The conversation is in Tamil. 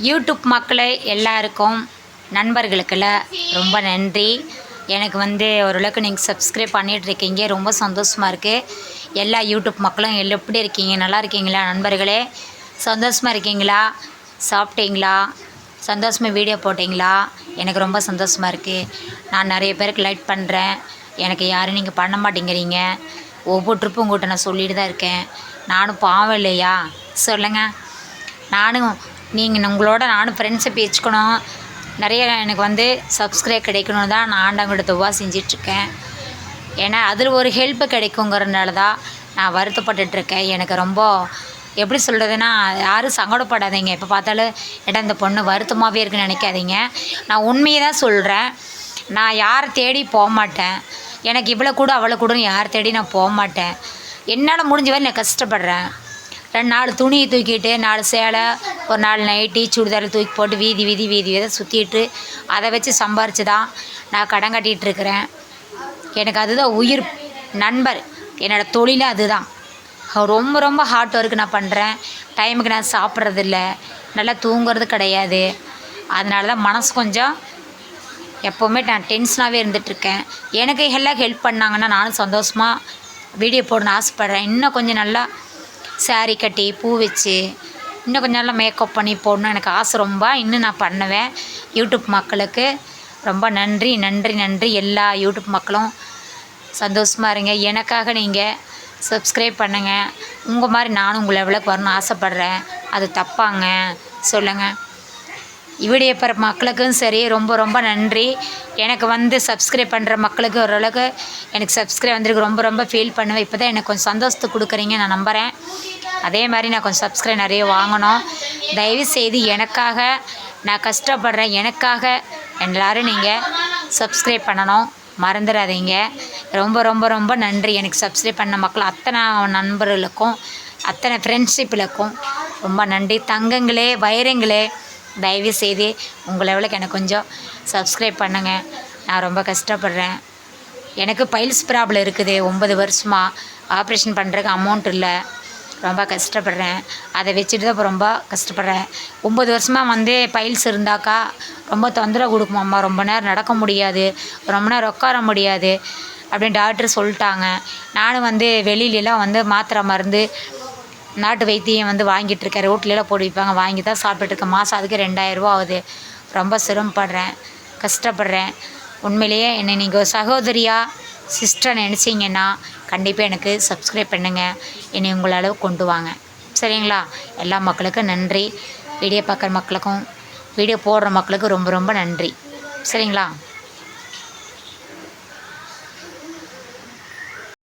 யூடியூப் மக்களே எல்லாருக்கும் நண்பர்களுக்கெல்லாம் ரொம்ப நன்றி. எனக்கு ஓரளவுக்கு நீங்கள் சப்ஸ்கிரைப் பண்ணிகிட்ருக்கீங்க, ரொம்ப சந்தோஷமாக இருக்குது. எல்லா யூடியூப் மக்களும் எப்படி இருக்கீங்க? நல்லா இருக்கீங்களா நண்பர்களே? சந்தோஷமாக இருக்கீங்களா? சாப்பிட்டீங்களா? சந்தோஷமாக வீடியோ போட்டிங்களா? எனக்கு ரொம்ப சந்தோஷமாக இருக்குது. நான் நிறைய பேருக்கு லைக் பண்ணுறேன், எனக்கு யாரும் நீங்கள் பண்ண மாட்டேங்கிறீங்க. ஒவ்வொரு ட்ரிப்பும் உங்கள்கிட்ட நான் சொல்லிட்டு தான் இருக்கேன். நானும் பாவம் இல்லையா சொல்லுங்கள்? உங்களோட நானும் ஃப்ரெண்ட்ஸை பேச்சுக்கணும், நிறைய எனக்கு சப்ஸ்கிரைப் கிடைக்கணும்னு தான் நான் ஆண்டவங்கள்ட்ட துவா செஞ்சிட்ருக்கேன். ஏன்னா அதில் ஒரு ஹெல்ப்பு கிடைக்குங்கிறதுனால தான் நான் வருத்தப்பட்டுட்ருக்கேன். எனக்கு ரொம்ப எப்படி சொல்கிறதுன்னா, யாரும் சங்கடப்படாதீங்க. எப்போ பார்த்தாலும் இந்த பொண்ணு வருத்தமாகவே இருக்குன்னு நினைக்காதீங்க. நான் உண்மையை தான் சொல்கிறேன். நான் யாரை தேடி போக மாட்டேன். எனக்கு இவ்வளோ கூட அவ்வளோ கூடன்னு யார் தேடி நான் போக மாட்டேன். என்னால் முடிஞ்ச வரை நான் கஷ்டப்படுறேன். 4 துணியை தூக்கிட்டு 4 சேலை, ஒரு 4 நைட்டி சுடிதாரில் தூக்கி போட்டு வீதி சுற்றிட்டு அதை வச்சு சம்பாரித்து தான் நான் கடன் கட்டிகிட்டு இருக்கிறேன். எனக்கு அதுதான் உயிர் நண்பர், என்னோடய தொழிலே அதுதான். ரொம்ப ரொம்ப ஹார்ட் ஒர்க் நான் பண்ணுறேன். டைமுக்கு நான் சாப்பிட்றதில்ல, நல்லா தூங்குறது கிடையாது. அதனால தான் மனசு கொஞ்சம் எப்போவுமே நான் டென்ஷனாகவே இருந்துகிட்ருக்கேன். எனக்கு எல்லாம் ஹெல்ப் பண்ணாங்கன்னா நானும் சந்தோஷமாக வீடியோ போடணுன்னு ஆசைப்பட்றேன். இன்னும் கொஞ்சம் நல்லா சாரீ கட்டி பூ வச்சு இன்னும் கொஞ்சம் நல்லா மேக்கப் பண்ணி போடணும் எனக்கு ஆசை ரொம்ப. இன்னும் நான் பண்ணுவேன். யூடியூப் மக்களுக்கு ரொம்ப நன்றி நன்றி நன்றி. எல்லா யூடியூப் மக்களும் சந்தோஷமாக இருங்க. எனக்காக நீங்கள் சப்ஸ்கிரைப் பண்ணுங்கள். உங்கள் மாதிரி நானும் உங்களை எவ்வளோக்கு வரணும்னு ஆசைப்பட்றேன். அது தப்பாங்க சொல்லுங்கள்? வீடியோ போகிற மக்களுக்கும் சரி ரொம்ப ரொம்ப நன்றி. எனக்கு சப்ஸ்கிரைப் பண்ணுற மக்களுக்கு ஓரளவுக்கு எனக்கு சப்ஸ்கிரைப் வந்திருக்கு. ரொம்ப ரொம்ப ஃபீல் பண்ணுவேன். இப்போ தான் எனக்கு கொஞ்சம் சந்தோஷத்தை கொடுக்குறீங்க, நான் நம்புகிறேன். அதே மாதிரி நான் கொஞ்சம் சப்ஸ்கிரைப் நிறைய வாங்கணும். தயவுசெய்து எனக்காக நான் கஷ்டப்படுறேன், எனக்காக எல்லோரும் நீங்கள் சப்ஸ்கிரைப் பண்ணணும், மறந்துடாதீங்க. ரொம்ப ரொம்ப ரொம்ப நன்றி. எனக்கு சப்ஸ்கிரைப் பண்ண மக்கள் அத்தனை நண்பர்களுக்கும் அத்தனை ஃப்ரெண்ட்ஷிப்புகளுக்கும் ரொம்ப நன்றி. தங்கங்களே, வைரங்களே, தயவுசெய்து உங்களை எவ்வளோக்கு எனக்கு கொஞ்சம் சப்ஸ்கிரைப் பண்ணுங்கள். நான் ரொம்ப கஷ்டப்படுறேன். எனக்கு பைல்ஸ் ப்ராப்ளம் இருக்குது. 9 வருஷமாக ஆப்ரேஷன் பண்ணுறதுக்கு அமௌண்ட் இல்லை. ரொம்ப கஷ்டப்படுறேன். அதை வச்சுட்டு தான் இப்போ ரொம்ப கஷ்டப்படுறேன். 9 வருஷமாக பைல்ஸ் இருந்தாக்கா ரொம்ப தொந்தரவு கொடுக்குமாம்மா. ரொம்ப நேரம் நடக்க முடியாது, ரொம்ப நேரம் உட்கார முடியாது அப்படின்னு டாக்டர் சொல்லிட்டாங்க. நானும் வெளியிலலாம் மாத்திரை மருந்து நாட்டு வைத்தியம் வாங்கிட்டுருக்கேன். ரோட்லலாம் போட்டு வைப்பாங்க, வாங்கி தான் சாப்பிட்டுருக்கேன். மாதம் அதுக்கு 2000 ரூபா ஆகுது. ரொம்ப சிரமப்படுறேன், கஷ்டப்படுறேன். உண்மையிலேயே என்னை நீங்கள் சகோதரியாக சிஸ்டர் நினச்சிங்கன்னா கண்டிப்பாக எனக்கு சப்ஸ்கிரைப் பண்ணுங்கள். என்னை உங்கள் அளவு கொண்டு வாங்க, சரிங்களா? எல்லா மக்களுக்கும் நன்றி. வீடியோ பார்க்குற மக்களுக்கும் வீடியோ போடுற மக்களுக்கும் ரொம்ப ரொம்ப நன்றி, சரிங்களா?